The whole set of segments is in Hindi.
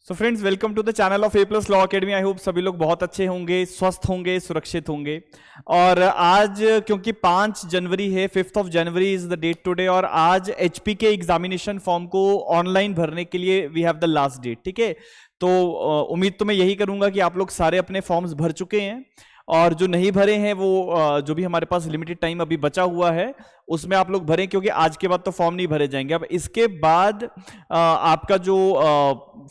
So friends, welcome to the channel of A plus law academy. I hope सभी लोग बहुत अच्छे होंगे, स्वस्थ होंगे, सुरक्षित होंगे। और आज क्योंकि 5 जनवरी है, 5th of January is the date today, और आज एचपी के एग्जामिनेशन फॉर्म को ऑनलाइन भरने के लिए we have the last date. ठीक है, तो उम्मीद तो मैं यही करूंगा कि आप लोग सारे अपने फॉर्म्स भर चुके हैं, और जो नहीं भरे हैं वो जो भी हमारे पास लिमिटेड टाइम अभी बचा हुआ है उसमें आप लोग भरें, क्योंकि आज के बाद तो फॉर्म नहीं भरे जाएंगे। अब इसके बाद आपका जो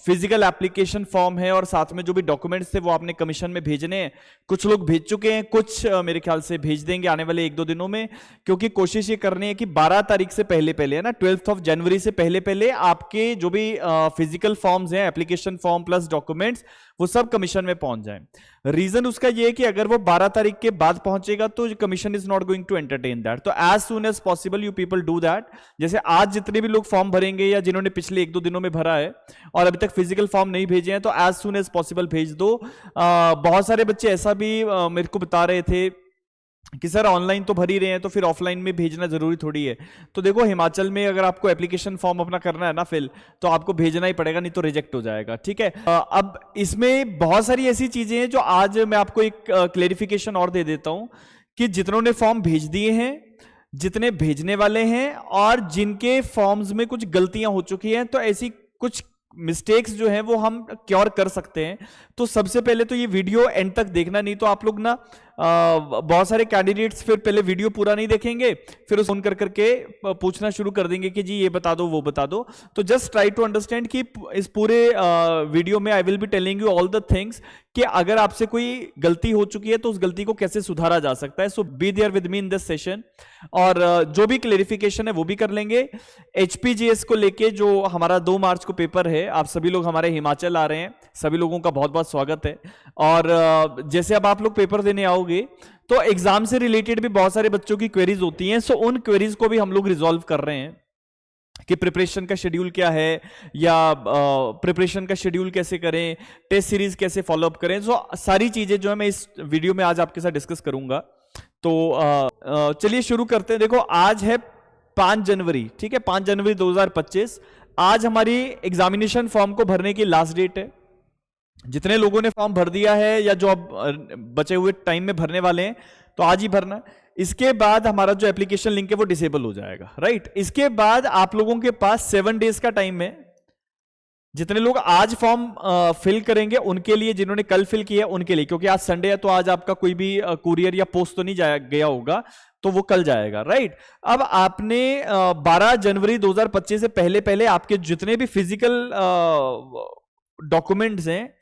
फिजिकल एप्लीकेशन फॉर्म है और साथ में जो भी डॉक्यूमेंट्स थे वो आपने कमीशन में भेजने हैं। कुछ लोग भेज चुके हैं, कुछ मेरे ख्याल से भेज देंगे आने वाले 1-2 दिनों में, क्योंकि कोशिश ये करनी है कि 12 तारीख से पहले पहले, है ना, 12th ऑफ जनवरी से पहले पहले आपके जो भी फिजिकल फॉर्म्स हैं, एप्लीकेशन फॉर्म प्लस डॉक्यूमेंट्स, वो सब कमीशन में पहुंच जाए। रीजन उसका ये है कि अगर वो 12 तारीख के बाद पहुंचेगा तो commission is not going to entertain that. तो as soon as possible you people do that. जैसे आज जितने भी लोग फॉर्म भरेंगे या जिन्होंने पिछले 1-2 दिनों में भरा है और अभी तक फिजिकल फॉर्म नहीं भेजे हैं, तो एज सून एज पॉसिबल भेज दो। बहुत सारे बच्चे ऐसा भी मेरे को बता रहे थे कि सर ऑनलाइन तो भर ही रहे हैं तो फिर ऑफलाइन में भेजना जरूरी थोड़ी है। तो देखो, हिमाचल में अगर आपको एप्लीकेशन फॉर्म अपना करना है ना फिल, तो आपको भेजना ही पड़ेगा, नहीं तो रिजेक्ट हो जाएगा। ठीक है, अब इसमें बहुत सारी ऐसी चीजें हैं जो आज मैं आपको एक क्लेरिफिकेशन और दे देता हूं कि जितनों ने फॉर्म भेज दिए हैं, जितने भेजने वाले हैं, और जिनके फॉर्म्स में कुछ गलतियां हो चुकी हैं, तो ऐसी कुछ मिस्टेक्स जो हैं वो हम क्योर कर सकते हैं। तो सबसे पहले तो ये वीडियो एंड तक देखना, नहीं तो आप लोग ना बहुत सारे कैंडिडेट्स फिर पहले वीडियो पूरा नहीं देखेंगे, फिर उस फोन कर करके पूछना शुरू कर देंगे कि जी ये बता दो वो बता दो। तो जस्ट ट्राई टू अंडरस्टैंड कि इस पूरे वीडियो में I will be telling you all the things कि अगर आपसे कोई गलती हो चुकी है तो उस गलती को कैसे सुधारा जा सकता है। So be there with me in this session, और जो भी क्लेरिफिकेशन है वो भी कर लेंगे। एचपीजीएस को लेके जो हमारा 2 मार्च को पेपर है, आप सभी लोग हमारे हिमाचल आ रहे हैं, सभी लोगों का बहुत बहुत स्वागत है। और जैसे अब आप लोग पेपर देने आओगे तो एग्जाम से रिलेटेड भी बहुत सारे बच्चों की क्वेरीज होती हैं। सो उन क्वेरीज को भी हम लोग रिजॉल्व कर रहे हैं कि प्रिपरेशन का शेड्यूल क्या है, या प्रिपरेशन का शेड्यूल कैसे करें, टेस्ट सीरीज कैसे फॉलोअप करें। सो सारी चीजें जो है मैं इस वीडियो में आज आपके साथ डिस्कस करूंगा। तो चलिए शुरू करते हैं। देखो, आज है 5 जनवरी, ठीक है, 5 जनवरी 2025। आज हमारी एग्जामिनेशन फॉर्म को भरने की लास्ट डेट है। जितने लोगों ने फॉर्म भर दिया है या जो अब बचे हुए टाइम में भरने वाले हैं, तो आज ही भरना। इसके बाद हमारा जो एप्लीकेशन लिंक है वो डिसेबल हो जाएगा, राइट। इसके बाद आप लोगों के पास 7 डेज का टाइम है। जितने लोग आज फॉर्म फिल करेंगे उनके लिए, जिन्होंने कल फिल किया उनके लिए, क्योंकि आज संडे है तो आज आपका कोई भी कुरियर या पोस्ट तो नहीं गया होगा, तो वो कल जाएगा, राइट। अब आपने 12 जनवरी 2025 से पहले पहले आपके जितने भी फिजिकल डॉक्यूमेंट्स हैं,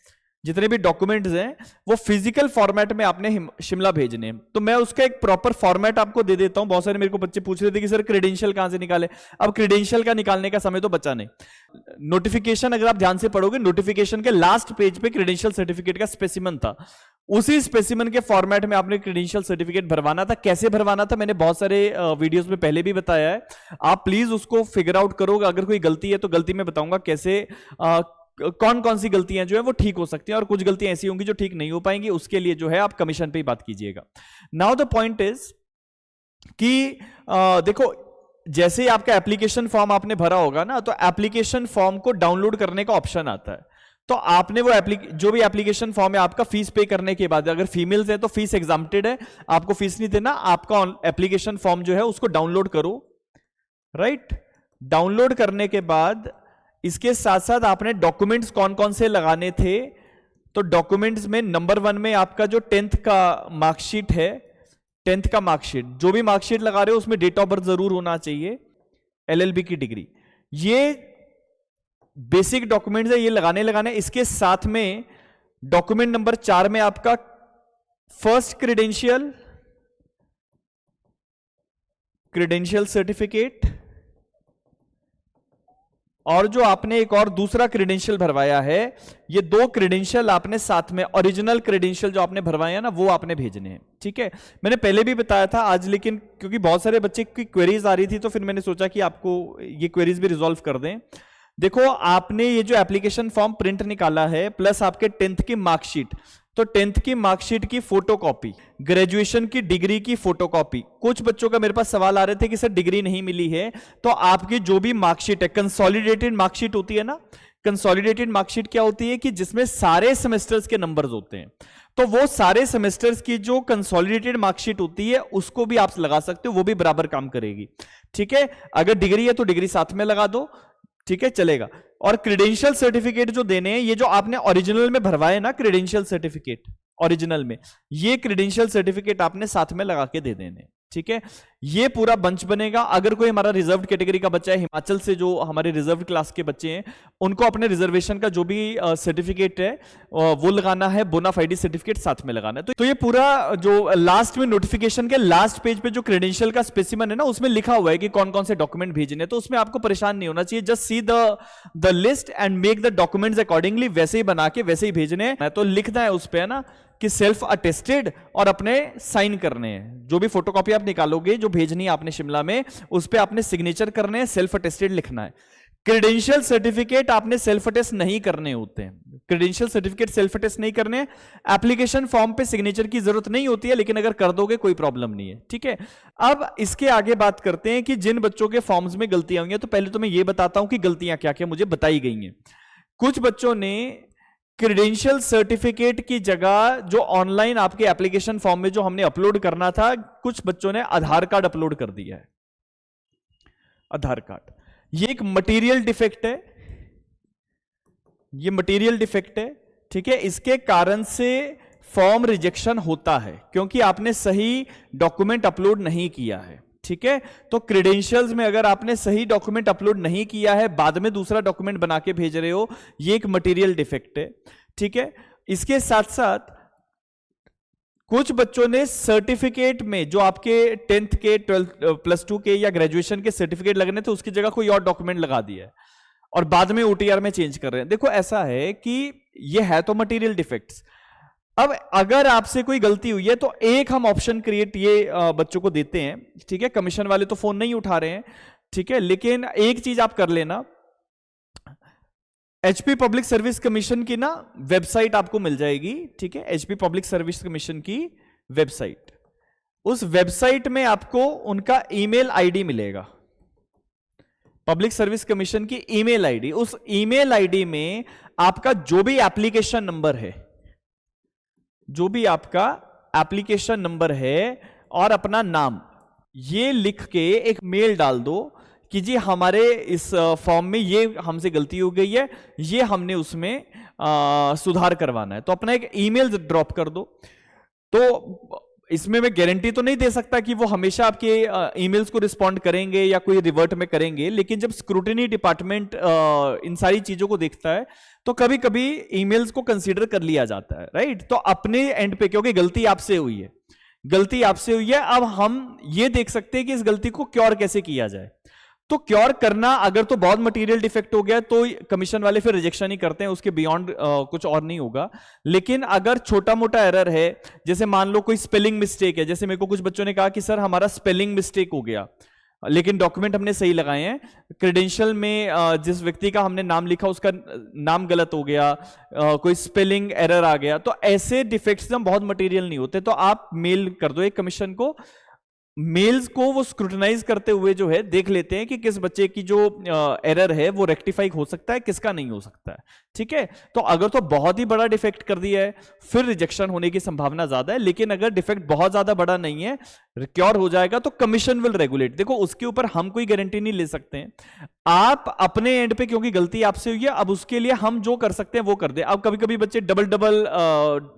जितने भी डॉक्यूमेंट्स हैं वो फिजिकल फॉर्मेट में आपने शिमला भेजने हैं। तो मैं उसका एक प्रॉपर फॉर्मेट आपको दे देता हूं। बहुत सारे मेरे को बच्चे पूछ रहे थे कि सर क्रेडेंशियल कहां से निकाले। अब क्रेडेंशियल का निकालने का समय तो बचा नहीं। नोटिफिकेशन अगर आप ध्यान से पढ़ोगे, नोटिफिकेशन के लास्ट पेज पे क्रेडेंशियल सर्टिफिकेट का स्पेसिमन था। उसी स्पेसिमन के फॉर्मेट में आपने क्रेडेंशियल सर्टिफिकेट भरवाना था। कैसे भरवाना था मैंने बहुत सारे वीडियोस में पहले भी बताया है। आप प्लीज उसको फिगर आउट करो। अगर कोई गलती है तो गलती मैं बताऊंगा कैसे, कौन कौन सी गलतियां जो है वो ठीक हो सकती हैं, और कुछ गलतियां ऐसी होंगी जो ठीक नहीं हो पाएंगी। उसके लिए जो है आप कमीशन पे ही बात कीजिएगा। नाउ द पॉइंट इज कि देखो, जैसे ही आपका एप्लीकेशन फॉर्म आपने भरा होगा ना, तो एप्लीकेशन फॉर्म को डाउनलोड करने का ऑप्शन आता है। तो आपने वो जो भी एप्लीकेशन फॉर्म है आपका फीस पे करने के बाद, अगर फीमेल्स है तो फीस एग्जाम्प्टेड है, आपको फीस नहीं देना। आपका एप्लीकेशन फॉर्म जो है उसको डाउनलोड करो, राइट। डाउनलोड करने के बाद इसके साथ साथ आपने डॉक्यूमेंट्स कौन कौन से लगाने थे। तो डॉक्यूमेंट्स में नंबर 1 में आपका जो 10th का मार्कशीट है, 10th का मार्कशीट, जो भी मार्कशीट लगा रहे हो उसमें डेट ऑफ बर्थ जरूर होना चाहिए, LLB की डिग्री, ये बेसिक डॉक्यूमेंट्स है, ये लगाने। इसके साथ में डॉक्यूमेंट नंबर 4 में आपका फर्स्ट क्रेडेंशियल सर्टिफिकेट, और जो आपने एक और दूसरा क्रेडेंशियल भरवाया है, ये 2 क्रेडेंशियल आपने साथ में, ओरिजिनल क्रेडेंशियल जो आपने भरवाया है ना, वो आपने भेजने हैं। ठीक है, मैंने पहले भी बताया था आज, लेकिन क्योंकि बहुत सारे बच्चे की क्वेरीज आ रही थी तो फिर मैंने सोचा कि आपको ये क्वेरीज भी रिजॉल्व कर दें। देखो, आपने ये जो एप्लीकेशन फॉर्म प्रिंट निकाला है प्लस आपके 10th की मार्कशीट, तो 10th की मार्कशीट की फोटोकॉपी, ग्रेजुएशन की डिग्री की फोटोकॉपी। कुछ बच्चों का मेरे पास सवाल आ रहे थे कि सर डिग्री नहीं मिली है, तो आपकी जो भी मार्कशीट है, कंसोलिडेटेड मार्कशीट होती है ना, कंसोलिडेटेड मार्कशीट क्या होती है कि जिसमें सारे सेमेस्टर्स के नंबर्स होते हैं, तो वो सारे सेमेस्टर्स की जो कंसोलिडेटेड मार्कशीट होती है उसको भी आप लगा सकते हो, वो भी बराबर काम करेगी। ठीक है, अगर डिग्री है तो डिग्री साथ में लगा दो, ठीक है, चलेगा। और क्रेडेंशियल सर्टिफिकेट जो देने हैं, ये जो आपने ओरिजिनल में भरवाए ना क्रेडेंशियल सर्टिफिकेट, ओरिजिनल में ये क्रेडेंशियल सर्टिफिकेट आपने साथ में लगा के दे देने। ठीक है, ये पूरा बंच बनेगा। अगर कोई हमारा रिजर्व्ड कैटेगरी का बच्चा है, हिमाचल से जो हमारे रिजर्व्ड क्लास के बच्चे हैं, उनको अपने रिजर्वेशन का जो भी सर्टिफिकेट है वो लगाना है, बोनाफाइडी सर्टिफिकेट साथ में लगाना है। तो ये पूरा जो लास्ट में नोटिफिकेशन के लास्ट पेज पे जो क्रेडेंशियल का स्पेसिमन है ना, उसमें लिखा हुआ है कि कौन कौन से डॉक्यूमेंट भेजने, तो उसमें आपको परेशान नहीं होना चाहिए। Just see the list and make the documents accordingly, वैसे ही बना के वैसे ही भेजने हैं। तो लिखना है उस पे, है ना, कि सेल्फ अटेस्टेड, और अपने साइन करने हैं। जो भी फोटोकॉपी आप निकालोगे जो भेजनी है आपने शिमला में, उस पे आपने सिग्नेचर करने हैं, सेल्फ अटेस्टेड लिखना है। क्रेडेंशियल सर्टिफिकेट आपने सेल्फ अटेस्ट नहीं करने होते हैं, क्रेडेंशियल सर्टिफिकेट सेल्फ अटेस्ट नहीं करने। एप्लीकेशन फॉर्म पे सिग्नेचर की जरूरत नहीं होती है, लेकिन अगर कर दोगे कोई प्रॉब्लम नहीं है। ठीक है, अब इसके आगे बात करते हैं कि जिन बच्चों के फॉर्म्स में गलतियां हुई हैं, तो पहले तो मैं ये बताता हूं कि गलतियां क्या क्या मुझे बताई गई हैं। कुछ बच्चों ने क्रेडेंशियल सर्टिफिकेट की जगह जो ऑनलाइन आपके एप्लीकेशन फॉर्म में जो हमने अपलोड करना था, कुछ बच्चों ने आधार कार्ड अपलोड कर दिया है। आधार कार्ड, ये एक मटेरियल डिफेक्ट है, ये मटेरियल डिफेक्ट है। ठीक है, इसके कारण से फॉर्म रिजेक्शन होता है, क्योंकि आपने सही डॉक्यूमेंट अपलोड नहीं किया है। ठीक है, तो क्रेडेंशियल्स में अगर आपने सही डॉक्यूमेंट अपलोड नहीं किया है, बाद में दूसरा डॉक्यूमेंट बना के भेज रहे हो, ये एक मटेरियल डिफेक्ट है। ठीक है, इसके साथ साथ कुछ बच्चों ने सर्टिफिकेट में जो आपके 10th के 12 प्लस 2 के या ग्रेजुएशन के सर्टिफिकेट लगने थे, उसकी जगह कोई और डॉक्यूमेंट लगा दिया है और बाद में ओटीआर में चेंज कर रहे हैं। देखो, ऐसा है कि ये है तो मटेरियल डिफेक्ट्स। अब अगर आपसे कोई गलती हुई है तो एक हम ऑप्शन क्रिएट ये बच्चों को देते हैं। ठीक है, कमीशन वाले तो फोन नहीं उठा रहे हैं। ठीक है, लेकिन एक चीज आप कर लेना, एचपी पब्लिक सर्विस कमीशन की ना वेबसाइट आपको मिल जाएगी। ठीक है, एचपी पब्लिक सर्विस कमीशन की वेबसाइट, उस वेबसाइट में आपको उनका ईमेल आईडी मिलेगा, पब्लिक सर्विस कमीशन की ईमेल आईडी। उस ईमेल आईडी में आपका जो भी एप्लीकेशन नंबर है, जो भी आपका एप्लीकेशन नंबर है और अपना नाम, ये लिख के एक मेल डाल दो कि जी हमारे इस फॉर्म में ये हमसे गलती हो गई है, ये हमने उसमें सुधार करवाना है। तो अपना एक ईमेल ड्रॉप कर दो। तो इसमें मैं गारंटी तो नहीं दे सकता कि वो हमेशा आपके ईमेल्स को रिस्पॉन्ड करेंगे या कोई रिवर्ट में करेंगे, लेकिन जब स्क्रूटिनी डिपार्टमेंट इन सारी चीजों को देखता है तो कभी कभी ईमेल्स को कंसीडर कर लिया जाता है, राइट। तो अपने एंड पे, क्योंकि गलती आपसे हुई है, गलती आपसे हुई है, अब हम ये देख सकते हैं कि इस गलती को क्योर कैसे किया जाए। तो क्योर करना, अगर तो बहुत मटेरियल डिफेक्ट हो गया तो कमीशन वाले फिर रिजेक्शन ही करते हैं, उसके बियॉन्ड कुछ और नहीं होगा। लेकिन अगर छोटा मोटा एरर है, जैसे मान लो कोई स्पेलिंग मिस्टेक है, जैसे मेरे को कुछ बच्चों ने कहा कि सर हमारा स्पेलिंग मिस्टेक हो गया, लेकिन डॉक्यूमेंट हमने सही लगाए हैं, क्रेडेंशियल में जिस व्यक्ति का हमने नाम लिखा उसका नाम गलत हो गया, कोई स्पेलिंग एरर आ गया, तो ऐसे डिफेक्ट्स हम बहुत मटेरियल नहीं होते। तो आप मेल कर दो एक कमीशन को, मेल्स को वो स्क्रूटनाइज करते हुए जो है देख लेते हैं कि किस बच्चे की जो एरर है वो रेक्टिफाई हो सकता है, किसका नहीं हो सकता है। ठीक है, तो अगर तो बहुत ही बड़ा डिफेक्ट कर दिया है फिर रिजेक्शन होने की संभावना ज्यादा है, लेकिन अगर डिफेक्ट बहुत ज्यादा बड़ा नहीं है, क्योर हो जाएगा, तो कमीशन विल रेगुलेट। देखो, उसके ऊपर हम कोई गारंटी नहीं ले सकते हैं, आप अपने एंड पे, क्योंकि गलती आपसे हुई है, अब उसके लिए हम जो कर सकते हैं वो कर दे। अब कभी कभी बच्चे डबल डबल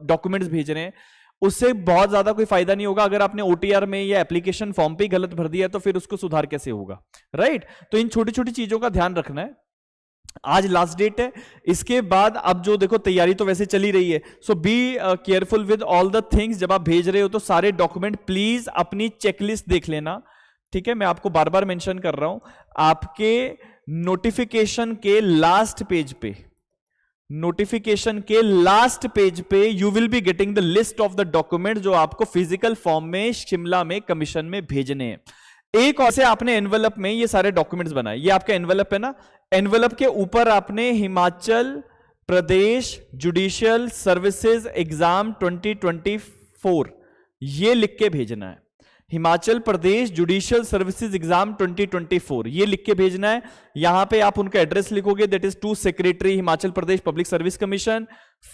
डॉक्यूमेंट्स भेज रहे हैं, उससे बहुत ज्यादा कोई फायदा नहीं होगा। अगर आपने ओटीआर में या एप्लीकेशन फॉर्म पे गलत भर दिया तो फिर उसको सुधार कैसे होगा, राइट। तो इन छोटी छोटी चीजों का ध्यान रखना है। आज लास्ट डेट है, इसके बाद अब जो देखो तैयारी तो वैसे चली रही है, so be careful with all the things. जब आप भेज रहे हो तो सारे डॉक्यूमेंट प्लीज अपनी चेकलिस्ट देख लेना। ठीक है, मैं आपको बार बार मेंशन कर रहा हूं, आपके नोटिफिकेशन के लास्ट पेज पे, नोटिफिकेशन के लास्ट पेज पे you will be getting the list of the document जो आपको फिजिकल फॉर्म में शिमला में कमीशन में भेजने हैं। एक और से आपने एनवेलप में ये सारे डॉक्यूमेंट्स बनाए, ये आपका एनवेलप है ना, एनवेलप के ऊपर आपने Himachal Pradesh judicial services exam 2024 ये लिख के भेजना है। Himachal Pradesh judicial services exam 2024, ये लिख के भेजना है। यहां पे आप उनका एड्रेस लिखोगे, that is to secretary Himachal Pradesh public service commission,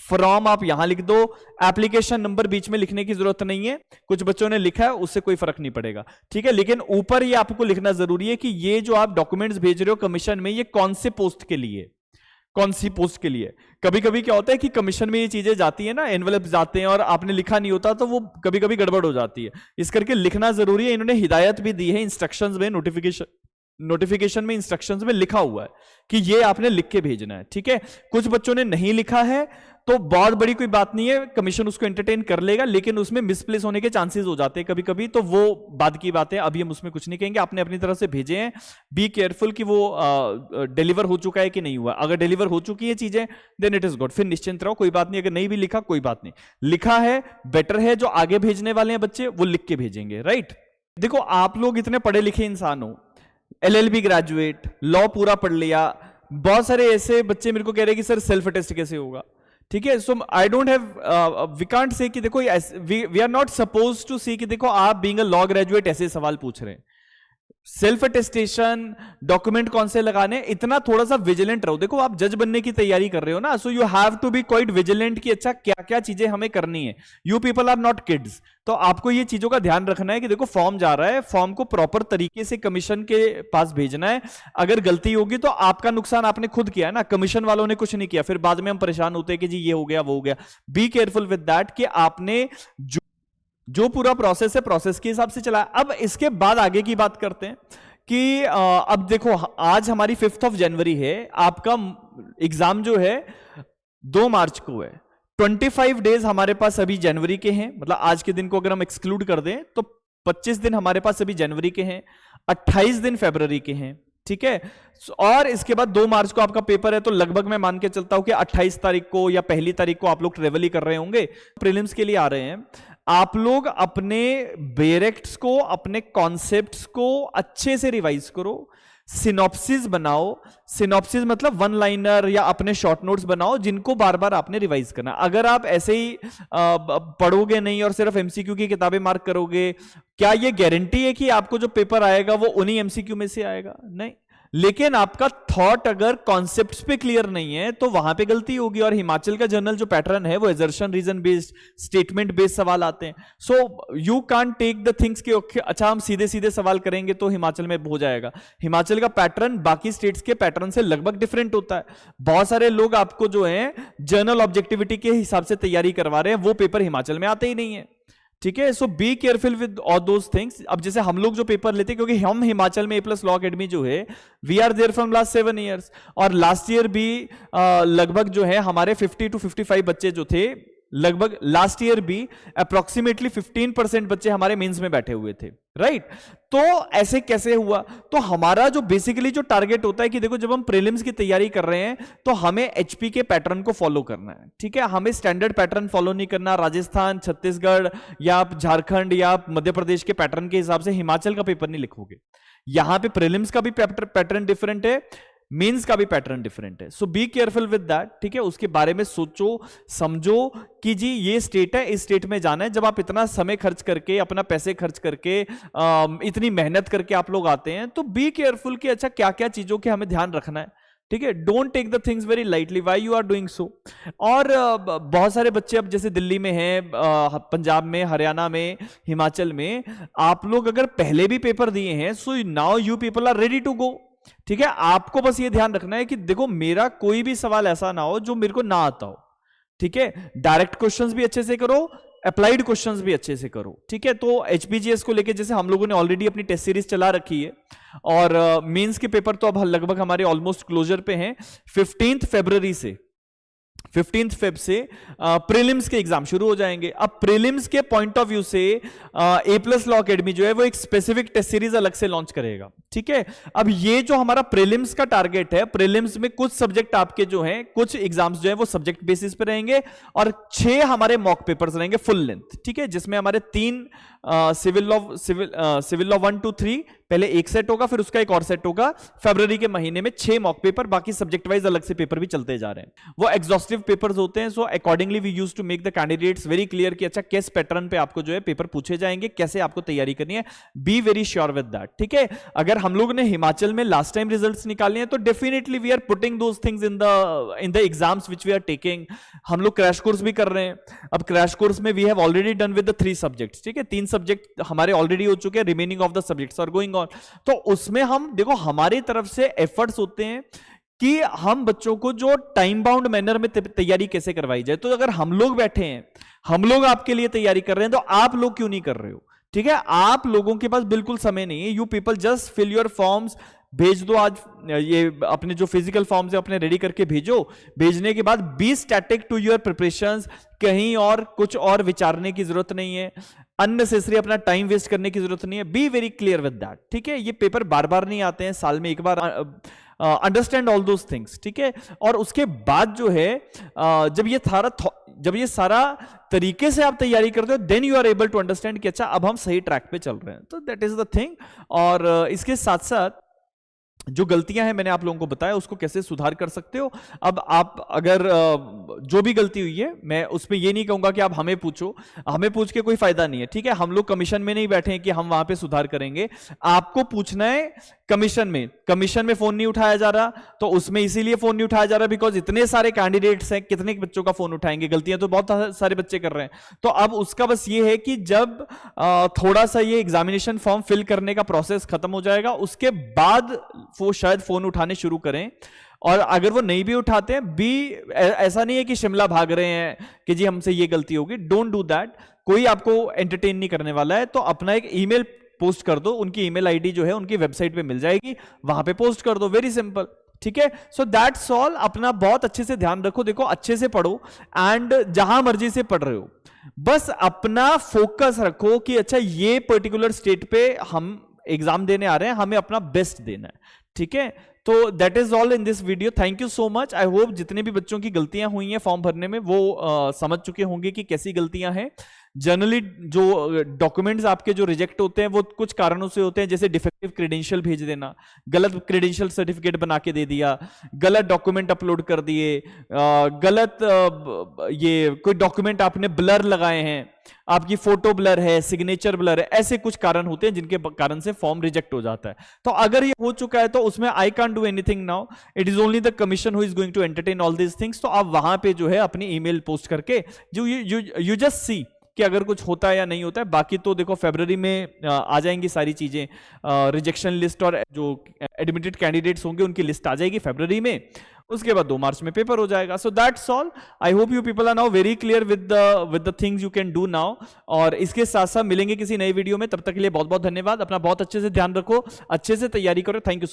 from आप यहां लिख दो। एप्लीकेशन नंबर बीच में लिखने की जरूरत नहीं है, कुछ बच्चों ने लिखा है उससे कोई फर्क नहीं पड़ेगा, ठीक है। लेकिन ऊपर ये आपको लिखना जरूरी है कि ये जो आप डॉक्यूमेंट्स भेज रहे हो कमीशन में, ये कौन से पोस्ट के लिए, कौन सी पोस्ट के लिए। कभी कभी क्या होता है कि कमीशन में ये चीजें जाती है ना, एनवेलप जाते हैं और आपने लिखा नहीं होता, तो वो कभी कभी गड़बड़ हो जाती है। इस करके लिखना जरूरी है। इन्होंने हिदायत भी दी है इंस्ट्रक्शंस में, नोटिफिकेशन में, इंस्ट्रक्शंस में लिखा हुआ है कि ये आपने लिख के भेजना है, ठीक है। कुछ बच्चों ने नहीं लिखा है तो बहुत बड़ी कोई बात नहीं है, कमीशन उसको एंटरटेन कर लेगा, लेकिन उसमें मिसप्लेस होने के चांसेस हो जाते हैं कभी कभी, तो वो बाद की बात है, अभी हम उसमें कुछ नहीं कहेंगे। आपने अपनी तरफ से भेजे हैं, बी केयरफुल कि वो डिलीवर हो चुका है कि नहीं हुआ। अगर डिलीवर हो चुकी है चीजें देन इट इज गुड, फिर निश्चिंत रहो, कोई बात नहीं। अगर नहीं भी लिखा कोई बात नहीं, लिखा है बेटर है। जो आगे भेजने वाले हैं बच्चे वो लिख के भेजेंगे, राइट। देखो आप लोग इतने पढ़े लिखे इंसान हो, LLB ग्रेजुएट, लॉ पूरा पढ़ लिया, बहुत सारे ऐसे बच्चे मेरे को कह रहे हैं कि सर सेल्फ टेस्ट कैसे होगा, ठीक है। So I don't have, we can't say कि देखो we are not suppose to see कि देखो आप बीइंग अ लॉ ग्रेजुएट ऐसे सवाल पूछ रहे हैं। सेल्फ अटेस्टेशन, डॉक्यूमेंट कौन से लगाने, इतना थोड़ा सा विजिलेंट रहो। देखो आप जज बनने की तैयारी कर रहे हो ना, so you have to be quite vigilant कि अच्छा क्या क्या चीजें हमें करनी है। You people are not kids, तो आपको ये चीजों का ध्यान रखना है कि देखो फॉर्म जा रहा है, फॉर्म को प्रॉपर तरीके से कमीशन के पास भेजना है। अगर गलती होगी तो आपका नुकसान आपने खुद किया है ना, कमीशन वालों ने कुछ नहीं किया। फिर बाद में हम परेशान होते हैं कि जी ये हो गया वो हो गया। बी केयरफुल विद दैट कि आपने जो पूरा प्रोसेस है प्रोसेस के हिसाब से चला। अब इसके बाद आगे की बात करते हैं कि अब देखो आज हमारी 5th ऑफ जनवरी है, आपका एग्जाम जो है 2 मार्च को है। 25 डेज हमारे पास अभी जनवरी के हैं, मतलब आज के दिन को अगर हम एक्सक्लूड कर दें तो 25 दिन हमारे पास अभी जनवरी के हैं, 28 दिन फरवरी के हैं, ठीक है। और इसके बाद 2 मार्च को आपका पेपर है, तो लगभग मैं मान के चलता हूं कि 28 तारीख को या पहली तारीख को आप लोग ट्रेवल ही कर रहे होंगे, प्रीलिम्स के लिए आ रहे हैं। आप लोग अपने बेरेक्ट्स को, अपने कॉन्सेप्ट्स को अच्छे से रिवाइज करो, सिनॉप्सिस बनाओ। सिनॉप्सिस मतलब 1 लाइनर या अपने शॉर्ट नोट्स बनाओ जिनको बार बार आपने रिवाइज करना। अगर आप ऐसे ही पढ़ोगे नहीं और सिर्फ एमसीक्यू की किताबें मार्क करोगे, क्या ये गारंटी है कि आपको जो पेपर आएगा वो उन्हीं एमसीक्यू में से आएगा? नहीं। लेकिन आपका थॉट अगर कॉन्सेप्ट्स पे क्लियर नहीं है तो वहां पे गलती होगी। और हिमाचल का जर्नल जो पैटर्न है वो assertion reason based, statement based सवाल आते हैं। So you can't take the things के अच्छा हम सीधे सीधे सवाल करेंगे तो हिमाचल में हो जाएगा। हिमाचल का पैटर्न बाकी स्टेट्स के पैटर्न से लगभग डिफरेंट होता है। बहुत सारे लोग आपको जो है जर्नल ऑब्जेक्टिविटी के हिसाब से तैयारी करवा रहे हैं, वो पेपर हिमाचल में आते ही नहीं है, ठीक है। So be careful with all those things. अब जैसे हम लोग जो पेपर लेते हैं, क्योंकि हम हिमाचल में A+ लॉ अकेडमी जो है we are there from last 7 years, और लास्ट ईयर भी लगभग जो है हमारे 50 to 55 बच्चे जो थे, लगभग लास्ट ईयर भी अप्रोक्सीमेटली 15% बच्चे हमारे मेंस में बैठे हुए थे, राइट। तो ऐसे कैसे हुआ? तो हमारा जो बेसिकली जो टारगेट होता है कि देखो जब हम प्रीलिम्स की तैयारी कर रहे हैं तो हमें एचपी के पैटर्न को फॉलो करना है, ठीक है। हमें स्टैंडर्ड पैटर्न फॉलो नहीं करना। राजस्थान, छत्तीसगढ़ या झारखंड या मध्य प्रदेश के पैटर्न के हिसाब से हिमाचल का पेपर नहीं लिखोगे। यहां पे प्रीलिम्स का भी पैटर्न डिफरेंट है, मेंस का भी पैटर्न डिफरेंट है। So be careful with that, ठीक है। उसके बारे में सोचो समझो कि जी ये स्टेट है, इस स्टेट में जाना है। जब आप इतना समय खर्च करके, अपना पैसे खर्च करके, इतनी मेहनत करके आप लोग आते हैं, तो बी केयरफुल कि अच्छा क्या क्या चीजों के हमें ध्यान रखना है, ठीक है। Don't take the things very lightly, why you are doing so. और बहुत सारे बच्चे अब जैसे दिल्ली में हैं, पंजाब में, हरियाणा में, हिमाचल में, आप लोग अगर पहले भी पेपर दिए हैं, so now you people are ready to go, ठीक है। आपको बस ये ध्यान रखना है कि देखो मेरा कोई भी सवाल ऐसा ना हो जो मेरे को ना आता हो, ठीक है। डायरेक्ट क्वेश्चंस भी अच्छे से करो, अप्लाइड क्वेश्चंस भी अच्छे से करो, ठीक है। तो एचपीजीएस को लेके जैसे हम लोगों ने ऑलरेडी अपनी टेस्ट सीरीज चला रखी है, और मेंस के पेपर तो अब लगभग हमारे ऑलमोस्ट क्लोजर पे हैं। 15 फरवरी से 15 फेब से प्रीलिम्स के एग्जाम शुरू हो जाएंगे। अब प्रीलिम्स के पॉइंट ऑफ व्यू से A+ लॉ अकेडमी जो है वो एक स्पेसिफिक टेस्ट सीरीज अलग से लॉन्च करेगा, ठीक है। अब ये जो हमारा प्रीलिम्स का टारगेट है, प्रीलिम्स में कुछ सब्जेक्ट आपके जो हैं, कुछ एग्जाम्स जो है वो सब्जेक्ट बेसिस पे रहेंगे, और 6 हमारे मॉक पेपर्स रहेंगे फुल लेंथ, ठीक है, जिसमें हमारे 3 सिविल लॉ 1 to 3 पहले एक सेट होगा, फिर उसका एक और सेट होगा। फरवरी के महीने में 6 मॉक पेपर, बाकी सब्जेक्ट वाइज अलग से पेपर भी चलते जा रहे हैं। वो एग्जॉस्टिव पेपर्स होते हैं। So accordingly we use to make the candidates very clear कि अच्छा किस पैटर्न पे आपको जो है पेपर पूछे जाएंगे, कैसे आपको तैयारी करनी है। Be very sure with that, ठीक है। अगर हम लोग ने हिमाचल में लास्ट टाइम रिजल्ट्स निकाले हैं तो definitely we are putting those things in the exams which we are taking. हम लोग क्रैश कोर्स भी कर रहे हैं। अब क्रैश कोर्स में we have already done with the 3 subjects, ठीक है। 3 सब्जेक्ट हमारे ऑलरेडी हो चुके हैं, remaining of the subjects are going on. तो उसमें हम देखो हमारी तरफ से एफर्ट्स होते हैं कि हम बच्चों को जो टाइम बाउंड मैनर में तैयारी कैसे करवाई जाए। तो अगर हम लोग बैठे हैं, हम लोग आपके लिए तैयारी कर रहे हैं, तो आप लोग क्यों नहीं कर रहे हो, ठीक है। आप लोगों के पास बिल्कुल समय नहीं है। You people just fill your forms, भेज दो। आज ये अपने जो फिजिकल फॉर्म्स है अपने रेडी करके भेजो। भेजने के बाद be static to your preparations, कहीं और कुछ और विचारने की जरूरत नहीं है, अननेसेसरी अपना टाइम वेस्ट करने की जरूरत नहीं है। Be very clear with that, ठीक है। ये पेपर बार बार नहीं आते हैं, साल में एक बार। अंडरस्टैंड ऑल दोज थिंग्स, ठीक है। और उसके बाद जो है जब ये सारा तरीके से आप तैयारी करते हो, then you are able to understand कि अच्छा अब हम सही ट्रैक पे चल रहे हैं। तो दैट इज द थिंग। और इसके साथ साथ जो गलतियां हैं मैंने आप लोगों को बताया, उसको कैसे सुधार कर सकते हो। अब आप अगर जो भी गलती हुई है, मैं उसमें ये नहीं कहूंगा कि आप हमें पूछो, हमें पूछ के कोई फायदा नहीं है, ठीक है। हम लोग कमीशन में नहीं बैठे हैं कि हम वहां पे सुधार करेंगे। आपको पूछना है कमीशन में फोन नहीं उठाया जा रहा, तो उसमें इसीलिए फोन नहीं उठाया जा रहा बिकॉज इतने सारे कैंडिडेट्स हैं, कितने बच्चों का फोन उठाएंगे, गलतियां तो बहुत सारे बच्चे कर रहे हैं। तो अब उसका बस ये है कि जब थोड़ा सा ये एग्जामिनेशन फॉर्म फिल करने का प्रोसेस खत्म हो जाएगा, उसके बाद वो शायद फोन उठाने शुरू करें। और अगर वो नहीं भी उठाते हैं, ऐसा नहीं है कि शिमला भाग रहे हैं कि जी हमसे ये गलती होगी। Don't do that. कोई आपको एंटरटेन नहीं करने वाला है। तो अपना एक ईमेल पोस्ट कर दो, उनकी ईमेल आईडी जो है उनकी वेबसाइट पे मिल जाएगी, वहां पे पोस्ट कर दो, वेरी सिंपल, ठीक है। सो दैट्स ऑल। अपना बहुत अच्छे से ध्यान रखो, देखो अच्छे से पढ़ो, एंड जहां मर्जी से पढ़ रहे हो बस अपना फोकस रखो कि अच्छा ये पर्टिकुलर स्टेट पे हम एग्जाम देने आ रहे हैं, हमें अपना बेस्ट देना है, ठीक है। तो that is all in this video. Thank you so much. I hope जितने भी बच्चों की गलतियां हुई हैं फॉर्म भरने में वो समझ चुके होंगे कि कैसी गलतियां हैं। जनरली जो डॉक्यूमेंट्स आपके जो रिजेक्ट होते हैं वो कुछ कारणों से होते हैं, जैसे डिफेक्टिव क्रेडेंशियल भेज देना, गलत क्रेडेंशियल सर्टिफिकेट बना के दे दिया, गलत डॉक्यूमेंट अपलोड कर दिए, गलत ये कोई डॉक्यूमेंट आपने ब्लर लगाए हैं, आपकी फोटो ब्लर है, सिग्नेचर ब्लर है, ऐसे कुछ कारण होते हैं जिनके कारण से फॉर्म रिजेक्ट हो जाता है। तो अगर ये हो चुका है तो उसमें I can't do anything now, it is only the commission who is going to entertain all these things. तो आप वहां पे जो है अपनी ईमेल पोस्ट करके जो यू जस्ट सी कि अगर कुछ होता है या नहीं होता है। बाकी तो देखो फरवरी में आ जाएंगी सारी चीजें, रिजेक्शन लिस्ट और जो एडमिटेड कैंडिडेट्स होंगे उनकी लिस्ट आ जाएगी फरवरी में। उसके बाद 2 मार्च में पेपर हो जाएगा। So that's all. I hope you people are now very clear with the things you can do now. और इसके साथ साथ मिलेंगे किसी नई वीडियो में, तब तक के लिए बहुत बहुत धन्यवाद। अपना बहुत अच्छे से ध्यान रखो, अच्छे से तैयारी करो। Thank you.